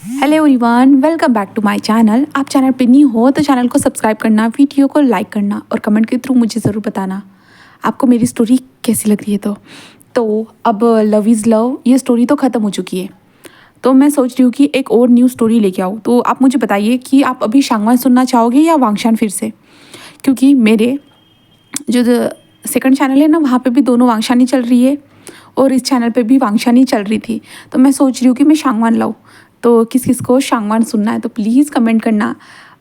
Hello everyone, welcome back to my channel. आप channel पे new हो तो चैनल को सब्सक्राइब करना, वीडियो को लाइक करना और कमेंट के थ्रू मुझे ज़रूर बताना आपको मेरी स्टोरी कैसी लग रही है। तो अब लव इज़ लव ये स्टोरी तो ख़त्म हो चुकी है। तो मैं सोच रही हूँ कि एक और न्यू स्टोरी लेके आऊँ। तो आप मुझे बताइए कि आप अभी शांगवान सुनना चाहोगे या वांगशान फिर से, क्योंकि मेरे जो सेकंड चैनल है ना, वहाँ पे भी दोनों वांगशान ही चल रही है और इस चैनल पे भी वांगशान ही चल रही थी। तो मैं सोच रही हूँ कि मैं शांगवान लाऊँ। तो किस किस को शांगवान सुनना है तो प्लीज़ कमेंट करना।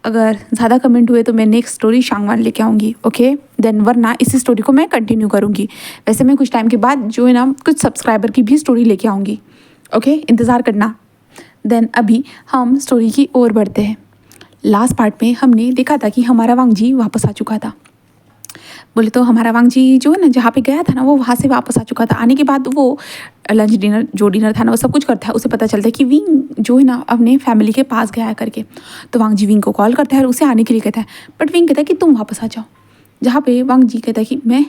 अगर ज़्यादा कमेंट हुए तो मैं नेक्स्ट स्टोरी शांगवान लेके आऊँगी। ओके देन, वरना इसी स्टोरी को मैं कंटिन्यू करूँगी। वैसे मैं कुछ टाइम के बाद जो है ना, कुछ सब्सक्राइबर की भी स्टोरी लेके आऊँगी। ओके, इंतज़ार करना। देन अभी हम स्टोरी की ओर बढ़ते हैं। लास्ट पार्ट में हमने देखा था कि हमारा वांगजी वापस आ चुका था। बोले तो हमारा वांगजी जो है ना, जहाँ पे गया था ना, वो वहाँ से वापस आ चुका था। आने के बाद वो लंच डिनर जो डिनर था ना, वो सब कुछ करता है। उसे पता चलता है कि विंग जो है ना अपने फैमिली के पास गया है करके। तो वांगजी विंग को कॉल करता है और उसे आने के लिए कहता है। बट विंग कहता है कि तुम वापस आ जाओ। जहाँ पे वांगजी कहता है कि मैं,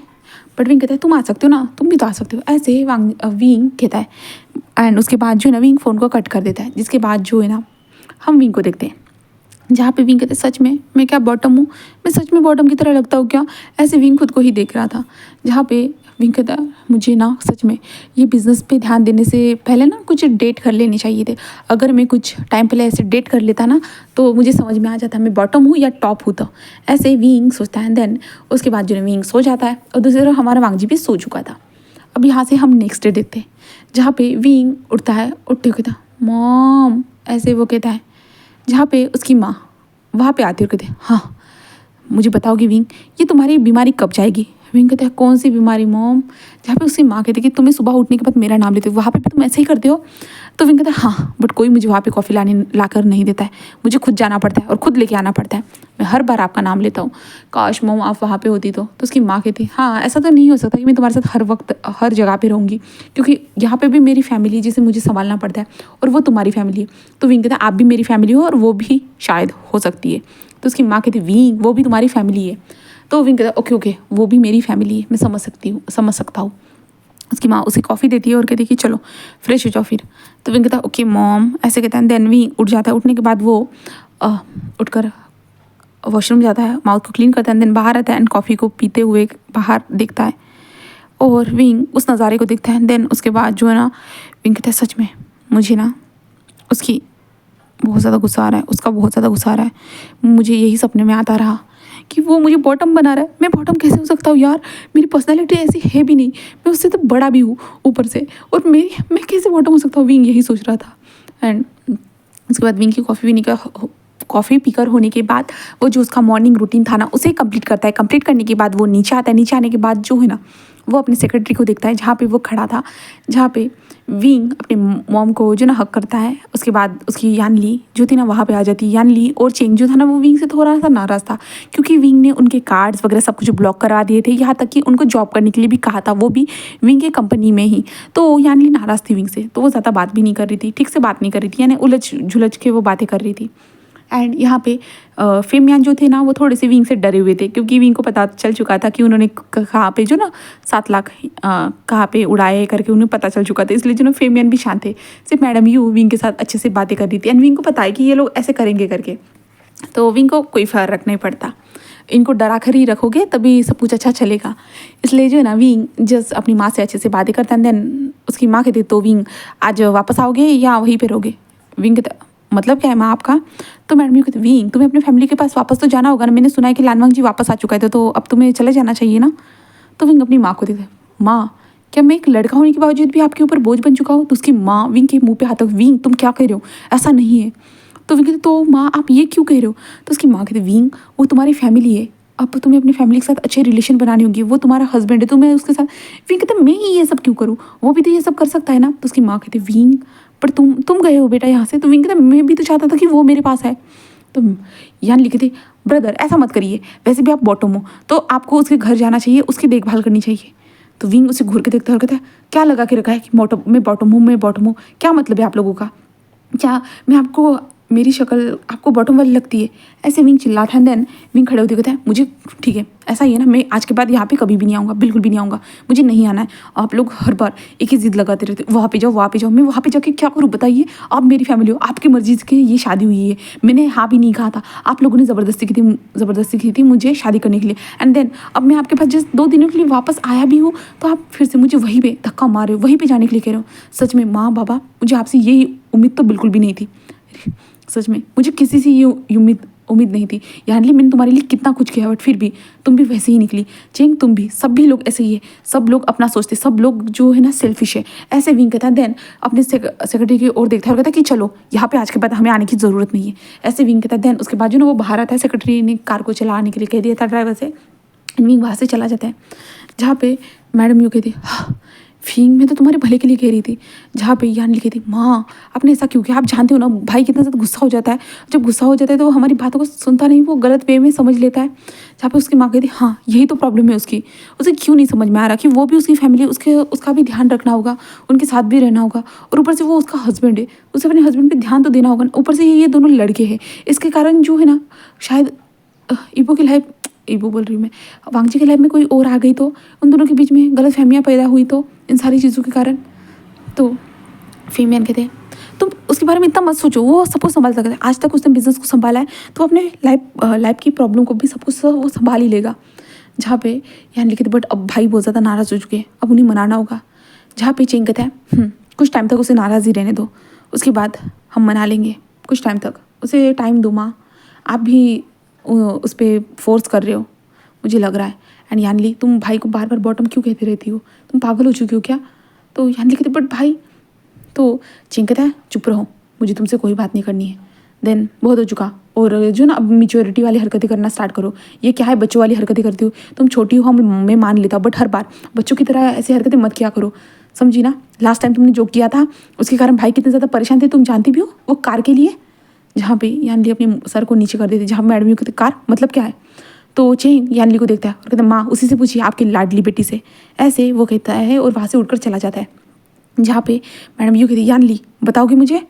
बट विंग कहता है तुम आ सकते हो ना, तुम भी तो आ सकते हो, ऐसे विंग कहता है। एंड उसके बाद जो है ना, विंग फ़ोन को कट कर देता है। जिसके बाद जो है ना, हम विंग को देखते हैं जहाँ पे विंग कहते सच में मैं क्या बॉटम हूँ, मैं सच में बॉटम की तरह लगता हूँ क्या। ऐसे विंग खुद को ही देख रहा था। जहाँ पे विंग कहता मुझे ना सच में ये बिज़नेस पे ध्यान देने से पहले ना कुछ डेट कर लेने चाहिए थे। अगर मैं कुछ टाइम पहले ऐसे डेट कर लेता ना, तो मुझे समझ में आ जाता मैं बॉटम हूँ या टॉप हूँ। तो ऐसे विंग सोचता है। देन उसके बाद जो है विंग सो जाता है और दूसरी तरफ हमारा वांगजी भी सो चुका था। अब यहाँ से हम नेक्स्ट डे देखते हैं, जहाँ पे विंग उठता है। उठते हुए कहता मॉम, ऐसे वो कहता है। जहाँ पे उसकी माँ वहाँ पे आती है और कहते हैं हाँ मुझे बताओगी विंग, ये तुम्हारी बीमारी कब जाएगी। विंग कहते हैं कौन सी बीमारी मॉम। जहाँ पे उसकी माँ कहती है कि तुम्हें सुबह उठने के बाद मेरा नाम लेते हो, वहाँ पे भी तुम ऐसे ही करते हो। तो विंग कहता है हाँ, बट कोई मुझे वहाँ पे कॉफ़ी ला कर नहीं देता है, मुझे खुद जाना पड़ता है और खुद लेके आना पड़ता है। मैं हर बार आपका नाम लेता हूँ, काश मॉम आप वहाँ पे होती तो। उसकी माँ कहती हाँ, ऐसा तो नहीं हो सकता कि मैं तुम्हारे साथ हर वक्त हर जगह पे रहूँगी, क्योंकि यहाँ पे भी मेरी फैमिली है जिसे मुझे संभालना पड़ता है और वो तुम्हारी फैमिली है। तो विंग कहता है आप भी मेरी फैमिली हो और वो भी शायद हो सकती है। तो उसकी माँ कहती विंग वो भी तुम्हारी फैमिली है। तो विंग कहता ओके ओके, वो भी मेरी फैमिली है, मैं समझ सकता हूँ। उसकी माँ उसे कॉफ़ी देती है और कहती है कि चलो फ्रेश हो जाओ फिर। तो विंग कहता ओके मॉम, ऐसे कहता है। देन विंग उठ जाता है। उठने के बाद वो उठकर वॉशरूम जाता है, माउथ को क्लीन करता है। देन बाहर आता है एंड कॉफ़ी को पीते हुए बाहर देखता है और विंग उस नज़ारे को देखता है। देन उसके बाद जो है ना, विंग कहता है सच में मुझे ना उसकी बहुत ज़्यादा गुस्सा आ रहा है, उसका बहुत ज़्यादा गुस्सा आ रहा है। मुझे यही सपने में आता रहा कि वो मुझे बॉटम बना रहा है। मैं बॉटम कैसे हो सकता हूँ यार, मेरी पर्सनैलिटी ऐसी है भी नहीं, मैं उससे तो बड़ा भी हूँ ऊपर से, और मैं कैसे बॉटम हो सकता हूँ। विंग यही सोच रहा था। एंड उसके बाद विंग की कॉफ़ी पीकर होने के बाद वो जो उसका मॉर्निंग रूटीन था ना, उसे कंप्लीट करता है। कंप्लीट करने के बाद वो नीचे आता है। नीचे आने के बाद जो है ना, वो अपनी सेक्रेटरी को देखता है जहाँ पे वो खड़ा था, जहाँ पे विंग अपने मॉम को जो ना हक करता है। उसके बाद उसकी यानली जो थी ना, वहाँ पे आ जाती है। यानली और चेंग जो था ना, वो विंग से थोड़ा सा नाराज़ था, क्योंकि विंग ने उनके कार्ड्स वगैरह सब कुछ ब्लॉक करा दिए थे। यहाँ तक कि उनको जॉब करने के लिए भी कहा था, वो भी विंग के कंपनी में ही। तो यानली नाराज़ थी विंग से, तो वो ज़्यादा बात भी नहीं कर रही थी, ठीक से बात नहीं कर रही थी, यानी उलझ झुलझ के वो बातें कर रही थी। एंड यहाँ पे फेमियान जो थे ना, वो थोड़े से विंग से डरे हुए थे, क्योंकि विंग को पता चल चुका था कि उन्होंने कहाँ पे जो ना 7 लाख कहाँ पे उड़ाए करके उन्हें पता चल चुका था। इसलिए जो ना फेमियान भी शांत थे। सिर्फ मैडम यू विंग के साथ अच्छे से बातें कर रही थी एंड विंग को पता है कि ये लोग ऐसे करेंगे करके। तो विंग को कोई फ़र्क नहीं पड़ता, इनको डरा कर ही रखोगे तभी सब कुछ अच्छा चलेगा। इसलिए जो है ना, विंग जस्ट अपनी माँ से अच्छे से बातें करता है। देन उसकी माँ कहती तो विंग आज वापस आओगे या वहीं पर रहोगे। विंग कहता मतलब क्या है माँ आपका। तो मैडम यू कहती विंग तुम्हें अपनी फैमिली के पास वापस तो जाना होगा ना, मैंने सुना है कि लानवांग जी वापस आ चुका है, तो अब तुम्हें चले जाना चाहिए ना। तो विंग अपनी माँ को देखते माँ, क्या मैं एक लड़का होने के बावजूद भी आपके ऊपर बोझ बन चुका हूँ। तो उसकी माँ विंग के मुंह पे हाथ रख, विंग तुम क्या कह रहे हो, ऐसा नहीं है। तो विंग कहती तो माँ आप ये क्यों कह रहे हो। तो उसकी माँ कहती विंग वो तुम्हारी फैमिली है, अब तुम्हें अपनी फैमिली के साथ अच्छे रिलेशन बनाने होंगे, वो तुम्हारा हस्बैंड है, तुम्हें उसके साथ। विंग कहता मैं ही ये सब क्यों करूँ, वो भी तो ये सब कर सकता है ना। तो उसकी माँ कहती विंग पर तुम गए हो बेटा यहाँ से। तो विंग कहता मैं भी तो चाहता था कि वो मेरे पास है। तो यान लिखी थी ब्रदर ऐसा मत करिए, वैसे भी आप बॉटम हो तो आपको उसके घर जाना चाहिए, उसकी देखभाल करनी चाहिए। तो विंग उसे घूर के देखता है और कहता है क्या लगा के रखा है कि मैं बॉटम हूँ, क्या मतलब है आप लोगों का। क्या मैं आपको मेरी शक्ल आपको बॉटम वाली लगती है, ऐसे विंग चिल्लाता है। देन विंग खड़े होते कहता है मुझे ठीक है ऐसा ही है ना, मैं आज के बाद यहाँ पे कभी भी नहीं आऊँगा, बिल्कुल भी नहीं आऊँगा, मुझे नहीं आना है। आप लोग हर बार एक ही जिद लगाते रहते, वहाँ पे जाओ वहाँ पे जाओ। मैं वहाँ पे जाके क्या करूँ बताइए? आप मेरी फैमिली हो, आपकी मर्जी से ये शादी हुई है, मैंने हाँ भी नहीं कहा था, आप लोगों ने ज़बरदस्ती की थी मुझे शादी करने के लिए। एंड देन अब मैं आपके पास जस्ट 2 दिनों के लिए वापस आया भी हूँ तो आप फिर से मुझे वहीं पे धक्का मार रहे हो, वहीं पे जाने के लिए कह रहे हो। सच में माँ बाबा, मुझे आपसे यही उम्मीद तो बिल्कुल भी नहीं थी। सच में मुझे किसी से ये उम्मीद नहीं थी। यानी मैंने तुम्हारे लिए कितना कुछ किया, बट फिर भी तुम भी वैसे ही निकली। चेंग तुम भी, सभी लोग ऐसे ही है, सब लोग अपना सोचते, सब लोग जो है ना सेल्फिश है। ऐसे विंग कहता है। देन अपने सेक्रेटरी की ओर देखता है और कहता है कि चलो यहाँ पे आज के बाद हमें आने की ज़रूरत नहीं है। ऐसे विंग कहता है। देन उसके बाद जो ना वो बाहर आता है, सेक्रेटरी ने कार को चलाने के लिए कह दिया था ड्राइवर से। विंग वहाँ से चला जाता है, जहाँ पे मैडम यूँ कहती फिंग मैं तो तुम्हारे भले के लिए कह रही थी। जहाँ पे यान लिखी थी माँ आपने ऐसा क्यों किया? आप जानते हो ना भाई कितना ज़्यादा गुस्सा हो जाता है, जब गुस्सा हो जाता है तो वो हमारी बातों को सुनता नहीं, वो गलत वे में समझ लेता है। जहाँ पे उसकी माँ कहती हाँ यही तो प्रॉब्लम है उसकी, उसे क्यों नहीं समझ में आ रहा कि वो भी उसकी फैमिली, उसका भी ध्यान रखना होगा, उनके साथ भी रहना होगा, और ऊपर से वो उसका हस्बैंड है, उसे अपने हस्बैंड पर ध्यान तो देना होगा ना। ऊपर से ये दोनों लड़के हैं, इसके कारण जो है ना शायद ईबो बोल रही हूँ मैं, वांगजी की लाइफ में कोई और आ गई तो उन दोनों के बीच में गलत फहमियाँ पैदा हुई तो इन सारी चीज़ों के कारण। तो फीमेन कहते हैं तुम उसके बारे में इतना मत सोचो, वो सब कुछ संभाल सकता है, आज तक उसने बिजनेस को संभाला है तो अपने लाइफ की प्रॉब्लम को भी सब कुछ वो संभाल ही लेगा। जहाँ पे यहाँ लिखे थे बट अब भाई बहुत ज़्यादा नाराज़ हो चुके हैं, अब उन्हें मनाना होगा। जहाँ पे चेंग कहता है कुछ टाइम तक उसे नाराज़ ही रहने दो, उसके बाद हम मना लेंगे, कुछ टाइम तक उसे टाइम दो माँ, आप भी उस पर फोर्स कर रहे हो मुझे लग रहा है। एंड यानली तुम भाई को बार बार बॉटम क्यों कहती रहती हो, तुम पागल हो चुकी हो क्या? तो यानली कहते बट भाई, तो चिंग कहता है चुप रहो, मुझे तुमसे कोई बात नहीं करनी है। देन बहुत हो चुका, और जो ना अब मेच्योरिटी वाली हरकतें करना स्टार्ट करो। ये क्या है बच्चों वाली हरकतें करती हो तुम, छोटी हो मैं मान लेता, बट हर बार बच्चों की तरह ऐसी हरकतें मत किया करो, समझी ना? लास्ट टाइम तुमने जो किया था उसके कारण भाई कितने ज़्यादा परेशान थे तुम जानती भी हो, वो कार के लिए। जहाँ पे यानली अपने सर को नीचे कर देती, जहाँ मैडम यू कहते कार मतलब क्या है? तो चेंग यानली को देखता है और कहता है माँ उसी से पूछिए आपकी लाडली बेटी से, ऐसे वो कहता है और वहाँ से उठकर चला जाता है। जहाँ पे मैडम यू कहती यानली बताओगे मुझे?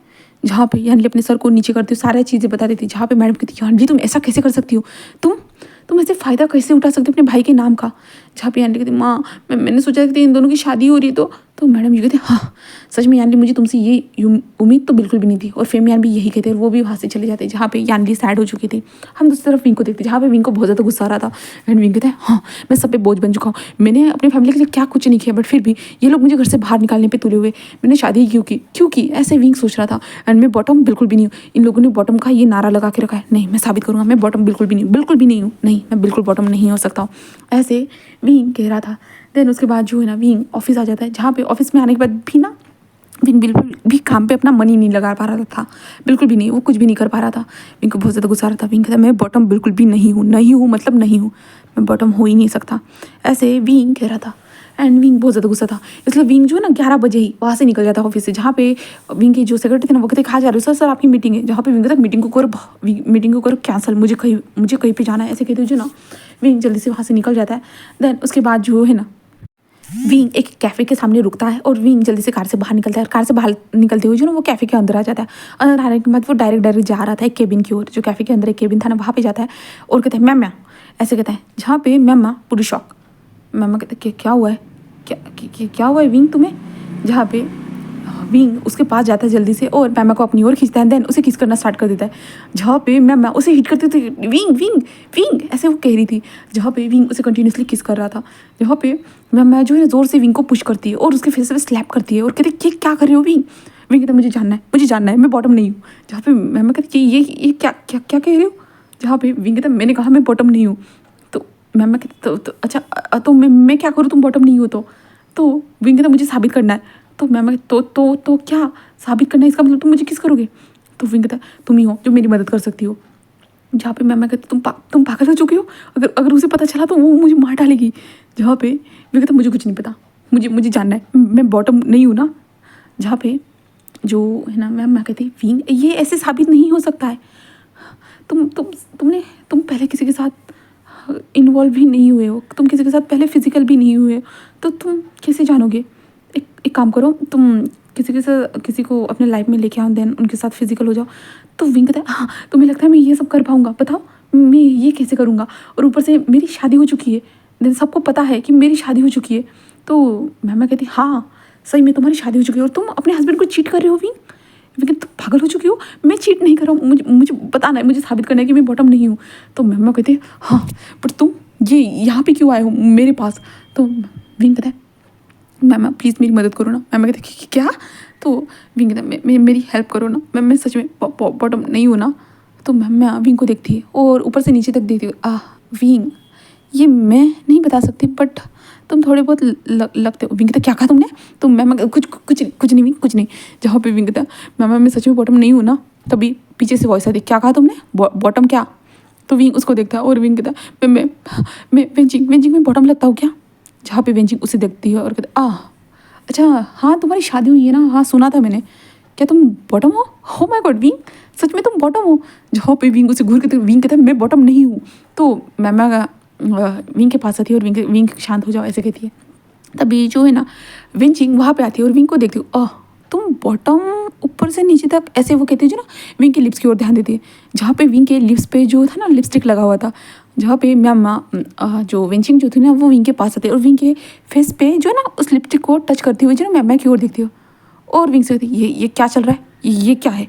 जहाँ पे यानली अपने सर को नीचे करती हो, सारी चीज़ें बता देती। जहाँ पे मैडम कहती यानली तुम ऐसा कैसे कर सकती हो, तुम ऐसे फ़ायदा कैसे उठा सकते हो अपने भाई के नाम का? जहाँ पे यानली कहती माँ मैंने सोचा कि इन दोनों की शादी हो रही है तो मैडम ये कहते हाँ सच में यानली मुझे तुमसे ये उम्मीद तो बिल्कुल भी नहीं थी। और फेम यान भी यही कहते और वो भी वहाँ से चले जाते। जहाँ पे यानली सैड हो चुकी थी, हम दूसरी तरफ विंग को देखते जहाँ पे विंग को बहुत ज़्यादा गुस्सा आ रहा था। एंड विंग कहते हैं हाँ मैं सब पे बोझ बन चुका हूँ, मैंने अपनी फैमिली के लिए क्या कुछ नहीं किया, बट फिर भी ये लोग मुझे घर से बाहर निकालने पर तुले हुए, मैंने शादी क्यों की ऐसे विंग सोच रहा था। एंड मैं बॉटम बिल्कुल भी नहीं हूँ, इन लोगों ने बॉटम का ये नारा लगा के रखा है, नहीं मैं साबित करूँगा मैं बॉटम बिल्कुल भी नहीं हूँ, नहीं मैं बिल्कुल बॉटम नहीं हो सकता हूँ, ऐसे विंग कह रहा था। देन उसके बाद जो है ना विंग ऑफिस आ जाता है। जहाँ पे ऑफिस में आने के बाद भी ना विंग बिल्कुल भी काम पे अपना मन ही नहीं लगा पा रहा था, बिल्कुल भी नहीं, वो कुछ भी नहीं कर पा रहा था। विंग को बहुत ज़्यादा गुस्सा आ रहा था। विंग कहता मैं बॉटम बिल्कुल भी नहीं हूँ मतलब नहीं हूँ, मैं बॉटम हो ही नहीं सकता, ऐसे विंग कह रहा था। एंड विंग बहुत ज़्यादा गुस्सा था, इसलिए विंग जो है ना 11 बजे ही वहाँ से निकल जाता ऑफिस से। जहाँ पे विंग के जो सेक्रेटरी थे ना वो कहते कहाँ जा रहे हो? सर आपकी मीटिंग है। जहाँ पे विंग कहता मीटिंग को करो कैंसिल, मुझे कहीं पे जाना है, ऐसे कहते जो ना विंग जल्दी से वहाँ से निकल जाता है। देन उसके बाद जो है ना विंग एक कैफ़े के सामने रुकता है और विंग जल्दी से कार से बाहर निकलता है। और कार से बाहर निकलते हुए जो ना वो कैफ़े के अंदर आ जाता है। अंदर आने के बाद वो डायरेक्ट जा रहा था एक केबिन की ओर, जो कैफ़े के अंदर एक केबिन था ना वहाँ पे जाता है और कहता है मैम ऐसे कहता है। जहाँ पे मैम पूरी शॉक, मैम कहते क्या हुआ है, क्या हुआ है विंग तुम्हें? जहाँ पे विंग उसके पास जाता है जल्दी से और मैमा को अपनी ओर खींचता है। देन उसे किस करना स्टार्ट कर देता है। जहाँ पे मैमा उसे हिट करती थी, विंग ऐसे वो कह रही थी। जहाँ पे विंग उसे कंटिन्यूसली किस कर रहा था। जहाँ पे मैमा जो है ज़ोर से विंग को पुश करती है और उसके फेस पे स्लैप करती है और कहती ये क्या कर रहे हो विंग? विंग कहता मुझे जानना है मैं बॉटम नहीं हूँ। जहाँ पे मैमा कहती ये क्या कह रहे हो? जहाँ पे विंग कहता मैंने कहा मैं बॉटम नहीं हूँ। तो मैमा कहती तो अच्छा तो मैं क्या करूँ तुम बॉटम नहीं हो तो विंग कहता मुझे साबित करना है। तो मैम तो क्या साबित करना है, इसका मतलब तुम मुझे किस करोगे? तो विंग कहता तुम ही हो जो मेरी मदद कर सकती हो। जहाँ पे मैम कहती तुम पागल हो चुके हो, अगर उसे पता चला तो वो मुझे मार डालेगी। जहाँ पे विंग कहता मुझे कुछ नहीं पता, मुझे जानना है मैं बॉटम नहीं हूँ ना। जहाँ पे जो है ना मैम कहती विंग ये ऐसे साबित नहीं हो सकता है, तुम पहले किसी के साथ इन्वॉल्व भी नहीं हुए हो, तुम किसी के साथ पहले फिजिकल भी नहीं हुए हो, तो तुम कैसे जानोगे? एक काम करो, तुम किसी को अपने लाइफ में लेके आओ, देन उनके साथ फिजिकल हो जाओ। तो विंग कहता है हाँ तुम्हें लगता है मैं ये सब कर पाऊँगा, बताओ मैं ये कैसे करूँगा, और ऊपर से मेरी शादी हो चुकी है, देन सबको पता है कि मेरी शादी हो चुकी है। तो मैम कहती हाँ सही में तुम्हारी शादी हो चुकी है और तुम अपने हस्बैंड को चीट कर रहे हो विंग, लेकिन तुम पागल हो चुकी हो, मैं चीट नहीं कर रहा हूँ, मुझे बताना है, मुझे साबित करना है कि मैं बॉटम नहीं हूँ। तो मैम कहती है हाँ पर तुम ये यहाँ पे क्यों आए हो मेरे पास। तो विंग कहता है मैम प्लीज़ मेरी मदद करो ना। मैम कहते क्या। तो विंग कहता है मेरी हेल्प करो ना, मैं सच में बॉटम नहीं हूँ ना। तो मैम विंग को देखती है और ऊपर से नीचे तक देखती है। विंग ये मैं नहीं बता सकती बट तुम थोड़े बहुत लगते हो। विंग कहता क्या कहा तुमने। तो मैम कुछ नहीं विंग कुछ नहीं। जहाँ पे विंग कहता मैम मैं सच में बॉटम नहीं हूँ ना। तभी पीछे से वॉइस आती क्या कहा तुमने बॉटम क्या। तो विंग उसको देखता है और विंग कहता मैं वेंचिंग में बॉटम लगता हूँ क्या। जहाँ पे वेंचिंग उसे देखती है और कहता अच्छा हाँ तुम्हारी शादी हुई है ना, हाँ सुना था मैंने, क्या तुम बॉटम हो माय गॉड विंग सच में तुम बॉटम हो। जहाँ पे विंग उसे घूर के विंग कहता है मैं बॉटम नहीं हूँ। तो मैम विंग के पास आती है और विंग शांत हो जाओ ऐसे कहती है। तभी जो है ना वेंचिंग वहाँ पे आती है और विंग को देखती हो तुम बॉटम ऊपर से नीचे तक ऐसे वो कहती है जो ना विंग के लिप्स की ओर ध्यान देती है। जहाँ पे विंग के लिप्स पे जो था ना लिपस्टिक लगा हुआ था, जहाँ पे मैम जो वेंचिंग जो थी ना वो विंग के पास आती है और विंग के फेस पे जो है ना उस लिपस्टिक को टच करती हुई जो ना मैम की ओर देखती हो और विंग से कहती ये क्या चल रहा है, ये क्या है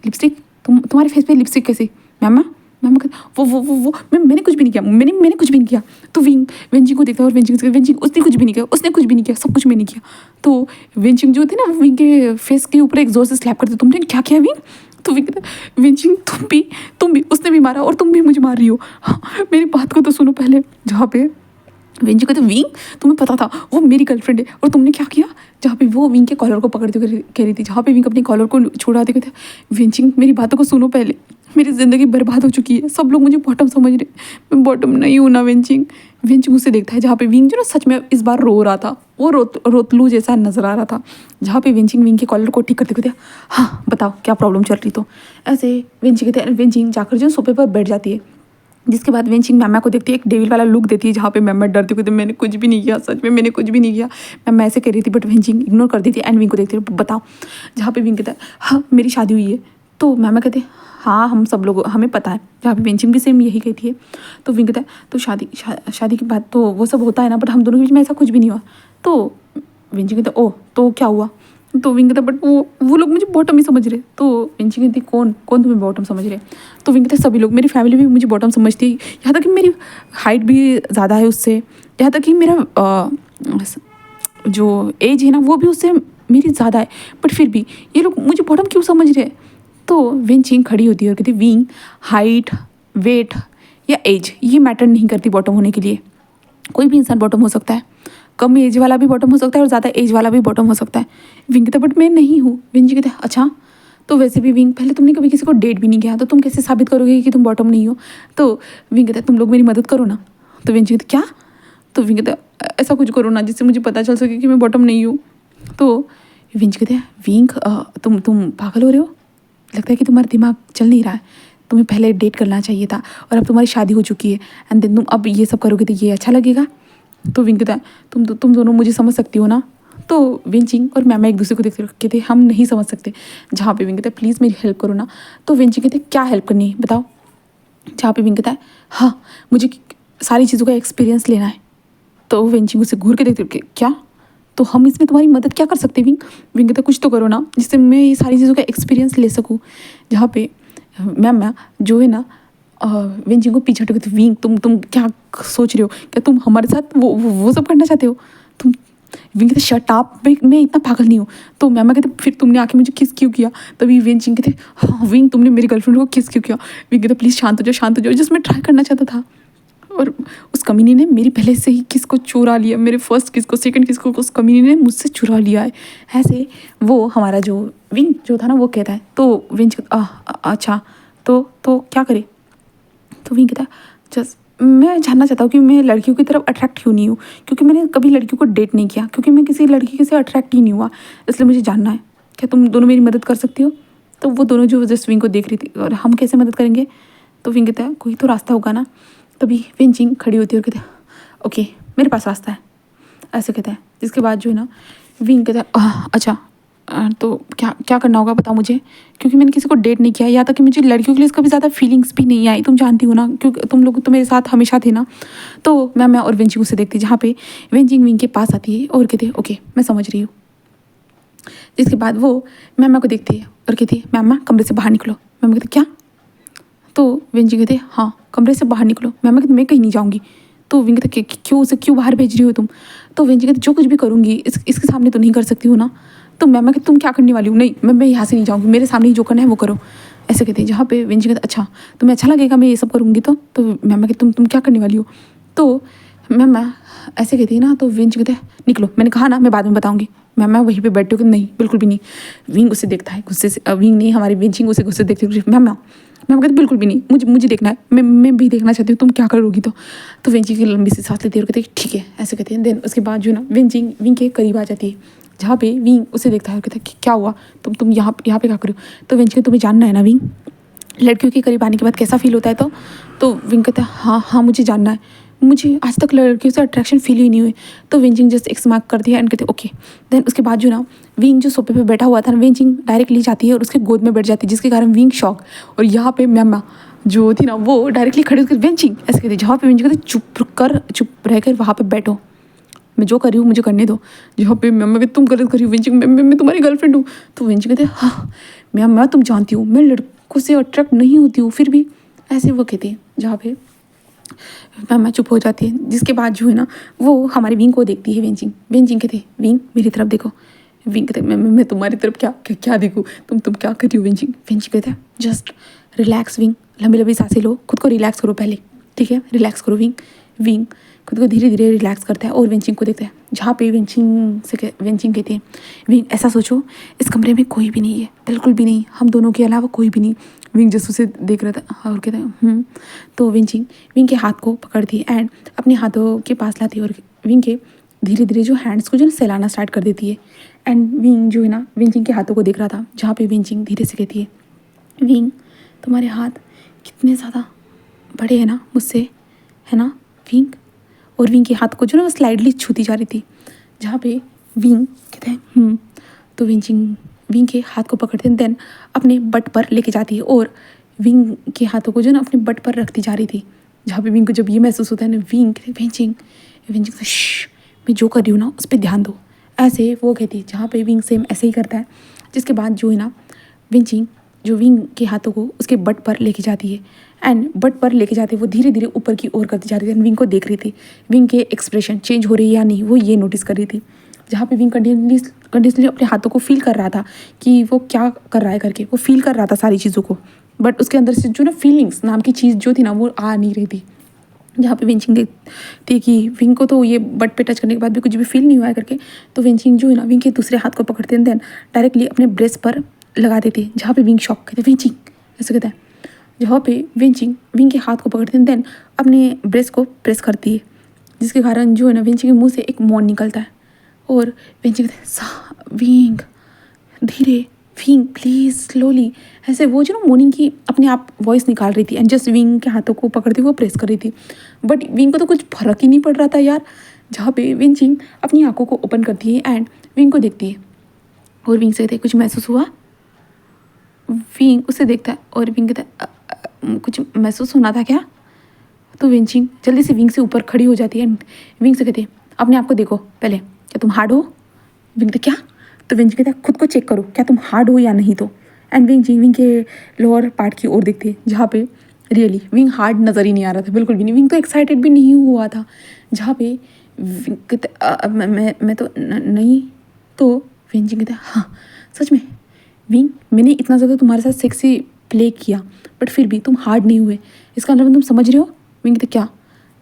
लिपस्टिक, तुम्हारे फेस पे लिपस्टिक कैसे। मैम वो मैंने कुछ भी नहीं किया, मैंने कुछ भी नहीं किया। तो वेंचिंग को देखता है और वेंचिंग उसने कुछ भी नहीं किया, उसने कुछ भी नहीं किया, सब कुछ मैंने किया। तो वेंचिंग जो थी ना वो विंग के फेस के ऊपर एक जोर से स्लैप करती तुमने क्या किया विंग। तो विंग कहता वेंचिंग तुम भी उसने भी मारा और तुम भी मुझे मार रही हो। हाँ, मेरी बात को तो सुनो पहले। जहाँ पे वेंचिंग कहते विंग तुम्हें पता था वो मेरी गर्लफ्रेंड है और तुमने क्या किया। जहाँ पे वो विंग के कॉलर को पकड़ते हुए कह रही थी, जहाँ पे विंग अपने कॉलर को छुड़ाते कहते वेंचिंग मेरी बातों को सुनो पहले, मेरी ज़िंदगी बर्बाद हो चुकी है, सब लोग मुझे बॉटम समझ रहे, मैं बॉटम नहीं हूँ ना। वेंचिंग उसे देखता है जहाँ पे विंग जो ना सच में इस बार रो रहा था, वो रोतलू जैसा नजर आ रहा था। जहाँ पे वेंचिंग विंग के कॉलर को ठीक करते कहते हाँ बताओ क्या प्रॉब्लम चल रही। तो ऐसे वेंचिंग जाकर जो सोफे पर बैठ जाती है, जिसके बाद वेंचिंग मैमा को देखती है, एक डेविल वाला लुक देती है जहाँ पे मैमा डरती हुई मैंने कुछ भी नहीं किया, सच में मैंने कुछ भी नहीं किया। मैम ऐसे कह रही थी बट वेंचिंग इग्नोर कर दी थी एंड विंग को देखती है बताओ। जहाँ पे विंग कहता है हाँ मेरी शादी हुई है। तो मैमा कहते हैं हाँ हम सब लोग हमें पता है। जहाँ पे वेंचिंग भी सेम यही कहती है। तो विंग कहता है तो शादी के बाद तो वो सब होता है ना, बट हम दोनों के बीच में ऐसा कुछ भी नहीं हुआ। तो वेंचिंग कहता ओह तो क्या हुआ। तो विंग कहता बट वो लोग मुझे बॉटम ही समझ रहे। तो वेंचिंग कहती कौन तुम्हें बॉटम समझ रहे। तो विंग कहता सभी लोग, मेरी फैमिली भी मुझे बॉटम समझती है, यहाँ तक कि मेरी हाइट भी ज़्यादा है उससे, यहाँ तक कि मेरा जो एज है ना वो भी उससे मेरी ज़्यादा है, बट फिर भी ये लोग मुझे बॉटम क्यों समझ रहे। तो वेंचिंग खड़ी होती है और कहती विंग हाइट वेट या एज ये मैटर नहीं करती बॉटम होने के लिए। कोई भी इंसान बॉटम हो सकता है, कम एज वाला भी बॉटम हो सकता है और ज़्यादा एज वाला भी बॉटम हो सकता है। विंग कहता बट मैं नहीं हूँ। विंग जी कहते हैं अच्छा तो वैसे भी विंग पहले तुमने कभी किसी को डेट भी नहीं किया तो तुम कैसे साबित करोगे कि तुम बॉटम नहीं हो। तो विंग कहता है तुम लोग मेरी मदद करो ना। तो विंग जी कहते क्या। तो विंग कहता ऐसा कुछ करो ना जिससे मुझे पता चल सके कि मैं बॉटम नहीं हूँ। तो विंग कहते हैं विंग तुम पागल हो रहे हो, लगता है कि तुम्हारा दिमाग चल नहीं रहा है, तुम्हें पहले डेट करना चाहिए था और अब तुम्हारी शादी हो चुकी है एंड देन तुम अब ये सब करोगे तो ये अच्छा लगेगा। तो विंग कहता है तुम दोनों मुझे समझ सकती हो ना। तो वेंचिंग और मैम एक दूसरे को देखते कहते हम नहीं समझ सकते। जहाँ पे विंग कहता है प्लीज़ मेरी हेल्प करो ना। तो वेंचिंग कहते क्या हेल्प करनी है बताओ। जहाँ पे विंग कहता है हाँ मुझे सारी चीज़ों का एक्सपीरियंस लेना है। तो वेंचिंग उसे घूर के देखते क्या, तो हम इसमें तुम्हारी मदद क्या कर सकते हैं विंग कहता कुछ तो करो ना जिससे मैं ये सारी चीज़ों का एक्सपीरियंस ले सकूँ। जहाँ पे मैम जो है ना वेंचिंग को पीछे हटके विंग तुम क्या सोच रहे हो, क्या तुम हमारे साथ वो सब करना चाहते हो। तुम विंग कहते शट अप, मैं इतना पागल नहीं हूँ। तो मैम कहते फिर तुमने आके मुझे किस क्यों किया। तभी वेंचिंग कहते हाँ विंग तुमने मेरी गर्लफ्रेंड को किस क्यों किया। विंग कहते प्लीज़ शांत हो जाओ जस्ट मैं ट्राई करना चाहता था और उस कमीने ने मेरी पहले से ही किस को चुरा लिया, मेरे फर्स्ट किस को सेकंड किस को उस कमीने ने मुझसे चुरा लिया है। ऐसे वो हमारा जो विंग जो था ना वो कहता है। तो विंग अच्छा तो क्या करे। तो विंग कहता जस्ट मैं जानना चाहता हूँ कि मैं लड़कियों की तरफ अट्रैक्ट क्यों नहीं हूँ, क्योंकि मैंने कभी लड़कियों को डेट नहीं किया, क्योंकि मैं किसी लड़की से अट्रैक्ट ही नहीं हुआ, इसलिए मुझे जानना है क्या तुम दोनों मेरी मदद कर सकती हो। तो वो दोनों जो जस्ट विंग को देख रही थी और हम कैसे मदद करेंगे। तो विंग कहता है कोई तो रास्ता होगा ना। तभी वेंचिंग खड़ी होती है और कहते हैं ओके मेरे पास रास्ता है ऐसे कहता है। जिसके बाद जो है ना विंग कहता है अच्छा तो क्या क्या करना होगा बताओ मुझे, क्योंकि मैंने किसी को डेट नहीं किया, या तक कि मुझे लड़कियों के लिए कभी ज़्यादा फीलिंग्स भी नहीं आई, तुम जानती हो ना, क्योंकि तुम लोग तो मेरे साथ हमेशा थे ना। तो मैं और वेंजिंग उसे देखती, जहाँ पे वेंजिंग विंग के पास आती है और कहती है ओके मैं समझ रही हूँ। जिसके बाद वो मैमा को देखती है और कहती है मैमा कमरे से बाहर निकलो। मैमा कहती क्या? तो वेंजिंग कहते हाँ कमरे से बाहर निकलो। मैमा कहती मैं कहीं नहीं जाऊँगी। तो विंग कहते क्यों उसे क्यों बाहर भेज रही हो तुम? तो वेंजिंग कहती जो कुछ भी करूँगी इसके सामने तो नहीं कर सकती हो ना। तो मैमा कहती तुम क्या करने वाली हो? नहीं मैं यहाँ से नहीं जाऊँगी, मेरे सामने ही जो करना है वो करो, ऐसे कहते हैं। जहाँ पे वेंजिंग कहते अच्छा तुम्हें अच्छा लगेगा मैं ये सब करूँगी तो मैमा कहती तुम क्या करने वाली हो? तो मैमा ऐसे कहती है ना, तो विंग कहते निकलो, मैंने कहा ना मैं बाद में बताऊँगी। मैम वहीं पे बैठे हो कि नहीं बिल्कुल भी नहीं। विंग उसे देखता है गुस्से से, विंग नहीं हमारी वेंचिंग उसे गुस्से देखती है। मैम कहते बिल्कुल भी नहीं, मुझे देखना है, मैं भी देखना चाहती हूँ तुम क्या करोगी। तो वेंचिंग की लंबी सी सांस लेती है और कहती है ठीक है ऐसे कहते हैं। देन उसके बाद जो ना वेंचिंग विंग के करीब आ जाती है, जहाँ पे विंग उसे देखता है और कहता है क्या हुआ, तुम यहाँ पे क्या करो? तो वेंचिंग तुम्हें जानना है ना विंग, लड़कियों के करीब आने के बाद कैसा फील होता है? तो विंग कहता है हाँ मुझे जानना है, मुझे आज तक लड़कियों से अट्रैक्शन फील ही नहीं हुई। तो वेंजिंग जस्ट एक स्मार्क करती है एंड कहती है ओके। देन उसके बाद जो ना विंग जो सोफे पे बैठा हुआ था ना, वेंजिंग डायरेक्टली जाती है और उसके गोद में बैठ जाती है, जिसके कारण विंग शॉक। और यहाँ पे मैमा जो थी ना वो डायरेक्टली खड़ी होकर वेंजिंग ऐसे कहती है, जहाँ पे वेंजिंग कहती चुप रहकर वहाँ पे बैठो, मैं जो कर रही हूँ मुझे करने दो। जहाँ पे मैम कहती तुम गलत करी हो वेंजिंग, मैं तुम्हारी गर्लफ्रेंड हूँ। तो वेंजिंग कहते हाँ मैम तुम जानती हो मैं लड़कों से अट्रैक्ट नहीं होती हूँ, फिर भी ऐसे वो कहती है। जहाँ पे मैम चुप हो जाती है। जिसके बाद जो है ना वो हमारी विंग को देखती है वेंजिंग कहते विंग मेरी तरफ देखो। विंग कहते मैं तुम्हारी तरफ क्या देखूँ, तुम क्या कर रही हो? वेंजिंग कहते हैं जस्ट रिलैक्स विंग, लंबी लंबी सांसें लो, खुद को रिलैक्स करो पहले, ठीक है रिलैक्स करो। विंग खुद को धीरे धीरे रिलैक्स करता है और वेंचिंग को देखता है। जहाँ पे वेंचिंग कहती है विंग ऐसा सोचो इस कमरे में कोई भी नहीं है, बिल्कुल भी नहीं, हम दोनों के अलावा कोई भी नहीं। विंग जस्ट उसे देख रहा था और कहता है तो विंग के हाथ को पकड़ती है एंड अपने हाथों के पास लाती है और विंग के धीरे धीरे जो हैंड्स को जो सहलाना स्टार्ट कर देती है। एंड विंग जो है ना वेंचिंग के हाथों को देख रहा था, जहाँ पे वेंचिंग धीरे से कहती है विंग तुम्हारे हाथ कितने ज़्यादा बड़े हैं ना मुझसे, है ना विंग? और विंग के हाथ को जो ना वो स्लाइडली छूती जा रही थी, जहाँ पे विंग कहते हैं तो विंग के हाथ को पकड़ते हैं। देन अपने बट पर लेके जाती है और विंग के हाथों को जो ना अपने बट पर रखती जा रही थी। जहाँ पे विंग को जब ये महसूस होता है ना विंग वेंचिंग मैं जो कर रही हूँ ना उस पर ध्यान दो, ऐसे वो कहती है। जहाँ पे विंग सेम ऐसे ही करता है। जिसके बाद जो है ना वेंचिंग जो विंग के हाथों को उसके बट पर लेके जाती है एंड बट पर लेके जाते वो धीरे धीरे ऊपर की ओर करती जा रही थी। विंग को देख रही थी, विंग के एक्सप्रेशन चेंज हो रही है या नहीं वो ये नोटिस कर रही थी। जहाँ पे विंग कंटिन्यूसली अपने हाथों को फील कर रहा था कि वो क्या कर रहा है करके, वो फील कर रहा था सारी चीज़ों को, बट उसके अंदर से जो ना फीलिंग्स नाम की चीज़ जो थी ना वो आ नहीं रही थी। जहाँ पे वेंचिंग देखती कि विंग को तो ये बट पे टच करने के बाद भी कुछ भी फील नहीं हुआ है करके, तो वेंचिंग जो है ना विंग के दूसरे हाथ को पकड़ते हैं देन डायरेक्टली अपने ब्रेस्ट पर लगा देती है। जहाँ पे विंग शॉक कहते हैं वेंचिंग ऐसे कहता है। जहाँ पे वेंचिंग विंग के हाथ को पकड़ते हैं देन अपने ब्रेस्ट को प्रेस करती है, जिसके कारण जो है ना वेंचिंग के मुंह से एक मौन निकलता है और वेंचिंग कहते हैं विंग धीरे, विंग प्लीज़ स्लोली, ऐसे वो जो ना मॉर्निंग की अपने आप वॉइस निकाल रही थी एंड जस्ट विंग के हाथों को पकड़ती हुई वो प्रेस कर रही थी। बट विंग को तो कुछ फर्क ही नहीं पड़ रहा था यार। जहाँ पे वेंचिंग अपनी आंखों को ओपन करती है एंड विंग को देखती है और विंग से कहते कुछ महसूस हुआ? विंग उसे देखता है और विंग कहता है कुछ महसूस होना था क्या? तो वेंचिंग जल्दी से विंग से ऊपर खड़ी हो जाती है एंड विंग से कहती है अपने आप को देखो पहले, क्या तुम हार्ड हो? विंग कहते क्या? तो वेंचिंग कहता है खुद को चेक करो क्या तुम हार्ड हो या नहीं। तो एंड विंग के लोअर पार्ट की ओर देखती है, जहाँ पे रियली विंग हार्ड नज़र ही नहीं आ रहा था बिल्कुल भी नहीं। विंग तो एक्साइटेड भी नहीं हुआ था। जहाँ पे विंग कहते मैं तो नहीं। तो वेंचिंग कहता है हाँ सच में विंग मैंने इतना ज़्यादा तुम्हारे साथ सेक्सी प्ले किया बट फिर भी तुम हार्ड नहीं हुए, इसका मतलब तुम समझ रहे हो? विंग कहते क्या?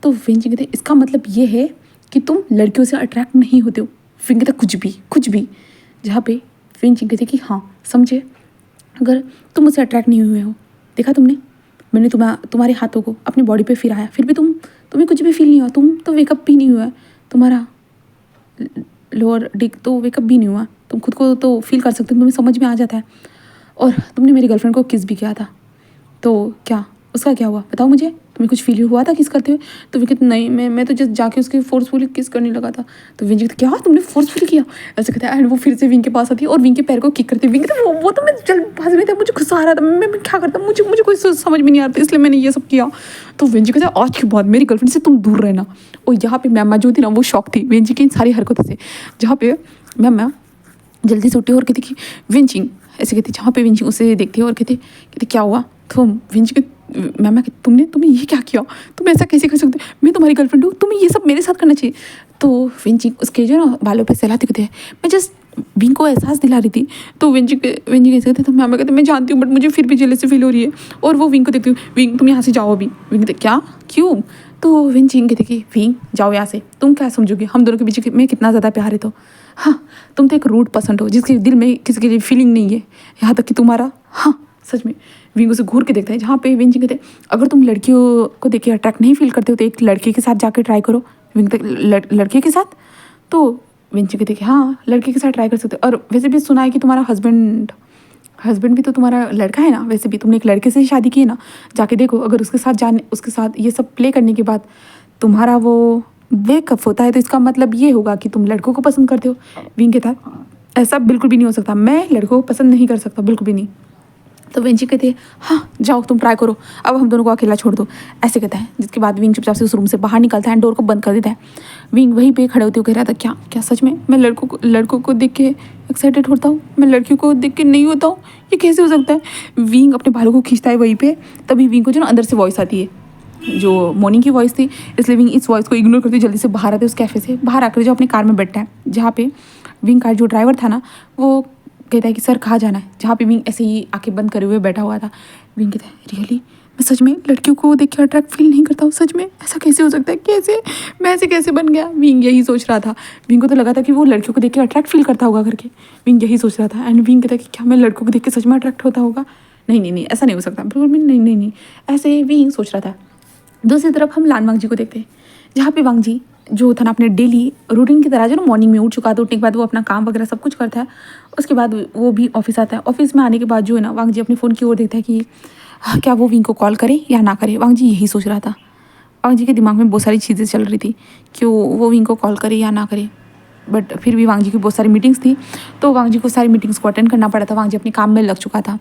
तो वेंचिंग कहते इसका मतलब ये है कि तुम लड़कियों से अट्रैक्ट नहीं होते हो। विंग कहता कुछ भी। जहाँ पे वेंचिंग कहते कि हाँ समझे, अगर तुम मुझसे अट्रैक्ट नहीं हुए हो, देखा तुमने मैंने तुम्हारे हाथों को अपनी बॉडी पे फिराया फिर भी तुम्हें कुछ भी फील नहीं हुआ, तुम तो वेकअप भी नहीं हुआ, तुम्हारा लोअर डिक तो वेकअप भी नहीं हुआ, तुम खुद को तो फील कर सकते हो, तुम्हें समझ में आ जाता है। और तुमने मेरी गर्लफ्रेंड को किस भी किया था, तो क्या उसका क्या हुआ बताओ मुझे? तुम्हें कुछ फील हुआ था किस करते हुए? तो विंग कहती नहीं, मैं तो जस्ट जाके उसके फोर्सफुली किस करने लगा था। तो विंग कहती क्या तुमने फोर्सफुली किया? ऐसे कहता है। एंड वो फिर से विंग के पास आती है और विंग के पैर को किक करती है। विंग कहती वो तो मैं चल भाग रही था, मुझे गुस्सा आ रहा था, मैं क्या करता, मुझे कोई समझ में नहीं आ रहा था, इसलिए मैंने ये सब किया। तो विंग कहता है आज के बाद मेरी गर्लफ्रेंड से तुम दूर रहना। और यहाँ पे मैम जो थी ना वो शौक थी विंग की इन सारी हरकतों से। जहाँ पे मैम जल्दी से उठी और कहती कि विंचिंग ऐसे कहती, जहाँ पे विंचिंग उसे देखती है और कहती क्या हुआ? तो विंचिंग मैम तुमने ये क्या किया? तुम ऐसा कैसे कर सकते? मैं तुम्हारी गर्लफ्रेंड हूँ, तुम्हें ये सब मेरे साथ करना चाहिए। तो विंचिंग उसके जो ना बालों पे सहलाती कहते हैं मैं जस्ट विंग को एहसास दिला रही थी। तो विंचिंग कैसे कहते तो मैम कहते मैं जानती हूँ बट मुझे फिर भी जेलसी फील हो रही है। और वो विंग को देखती हूँ, विंग तुम यहाँ से जाओ अभी। विंग कहते क्या क्यों? तो विंचिंग कहती कि विंग जाओ यहाँ से, तुम क्या समझोगे हम दोनों के बीच में कितना ज़्यादा प्यार है। तो हाँ तुम तो एक रूड पर्सन हो जिसके दिल में किसी के लिए फीलिंग नहीं है, यहाँ तक कि तुम्हारा हाँ सच में। विंग उसे घूर के देखता है, जहाँ पे विंग कहते अगर तुम लड़कियों को देख के अट्रैक्ट नहीं फील करते हो तो एक लड़के के साथ जाकर ट्राई करो। विंग कहते लड़के के साथ? तो विंग कहते कि हाँ लड़के के साथ ट्राई कर सकते हो, और वैसे भी सुना है कि तुम्हारा हस्बैंड भी तो तुम्हारा लड़का है ना, वैसे भी तुमने एक लड़के से ही शादी की है ना, जाके देखो अगर उसके साथ ये सब प्ले करने के बाद तुम्हारा वो ब्रेकअप होता है तो इसका मतलब ये होगा कि तुम लड़कों को पसंद करते हो। विंग कहता ऐसा बिल्कुल भी नहीं हो सकता, मैं लड़कों को पसंद नहीं कर सकता बिल्कुल भी नहीं। तो विंची कहती है हाँ जाओ तुम ट्राई करो, अब हम दोनों को अकेला छोड़ दो, ऐसे कहता है। जिसके बाद विंग चुपचाप से उस रूम से बाहर निकलता है, डोर को बंद कर देता है। विंग वहीं पे खड़े होते हुए कह रहा था क्या सच में मैं लड़कों को देख के एक्साइटेड होता हूँ, मैं लड़कियों को देख के नहीं होता हूँ, ये कैसे हो सकता है? विंग अपने बालों को खींचता है वहीं पे, तभी विंग को जो ना अंदर से वॉइस आती है जो मॉर्निंग की वॉइस थी, इसलिए विंग इस वॉइस को इग्नोर करते जल्दी से बाहर आते उस कैफ़े से। बाहर आकर जो अपने कार में बैठता है, जहाँ पे विंग का जो ड्राइवर था ना वो कहता है कि सर कहाँ जाना है, जहाँ पे विंग ऐसे ही आंखें बंद करे हुए बैठा हुआ था। विंग कहता है रियली मैं सच में लड़कियों को देख के अट्रैक्ट फील नहीं करता हूँ, सच में ऐसा कैसे हो सकता है, कैसे मैं ऐसे कैसे बन गया? विंग यही सोच रहा था। विंग को तो लगा था कि वो लड़कियों को देख के अट्रैक्ट फील करता होगा करके, विंग यही सोच रहा था। एंड विंग कहता है कि क्या मैं लड़कों को देख के सच में अट्रैक्ट होता होगा? नहीं ऐसा नहीं हो सकता बिल्कुल भी नहीं, ऐसे विंग सोच रहा था। दूसरी तरफ हम लान वांग जी को देखते हैं, जहाँ पे वांग जी जो था ना अपने डेली रूटीन की तरह जो ना मॉर्निंग में उठ चुका था, उठने के बाद वो अपना काम वगैरह सब कुछ करता है। उसके बाद वो भी ऑफिस आता है। ऑफिस में आने के बाद जो है ना वांग जी अपने फ़ोन की ओर देखता है कि क्या वो विंग को कॉल करे या ना करे। वांग जी यही सोच रहा था। वांग जी के दिमाग में बहुत सारी चीज़ें चल रही थी कि वो विंग को कॉल करे या ना करे, बट फिर भी वांग जी की बहुत सारी मीटिंग्स थी तो वांग जी को सारी मीटिंग्स को अटेंड करना पड़ा था। वांग जी अपने काम में लग चुका था।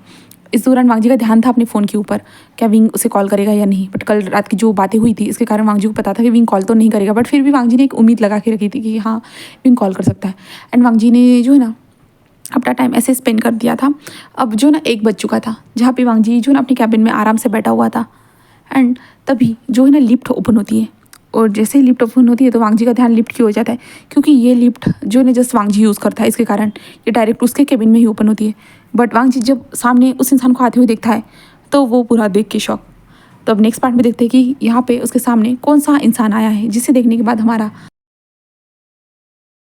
इस दौरान वांग जी का ध्यान था अपने फ़ोन के ऊपर, क्या विंग उसे कॉल करेगा या नहीं। बट कल रात की जो बातें हुई थी इसके कारण वांग जी को पता था कि विंग कॉल तो नहीं करेगा, बट फिर भी वांग जी ने एक उम्मीद लगा के रखी थी कि हाँ विंग कॉल कर सकता है। एंड वांग जी ने जो है ना अपना टाइम ऐसे स्पेंड कर दिया था। अब जो ना 1 बज चुका था, जहाँ पे वांग जी जो ना अपने कैबिन में आराम से बैठा हुआ था। एंड तभी जो है ना लिफ्ट ओपन होती है, और जैसे ही लिफ्ट ओपन होती है तो वांग जी का ध्यान लिफ्ट की हो जाता है, क्योंकि ये लिफ्ट जो है ना जस्ट वांग जी यूज़ करता है, इसके कारण ये डायरेक्ट उसके केबिन में ही ओपन होती है। बट वांग जी जब सामने उस इंसान को आते हुए देखता है तो वो पूरा देख के शॉक। तो अब नेक्स्ट पार्ट में देखते हैं कि यहाँ पे उसके सामने कौन सा इंसान आया है, जिसे देखने के बाद हमारा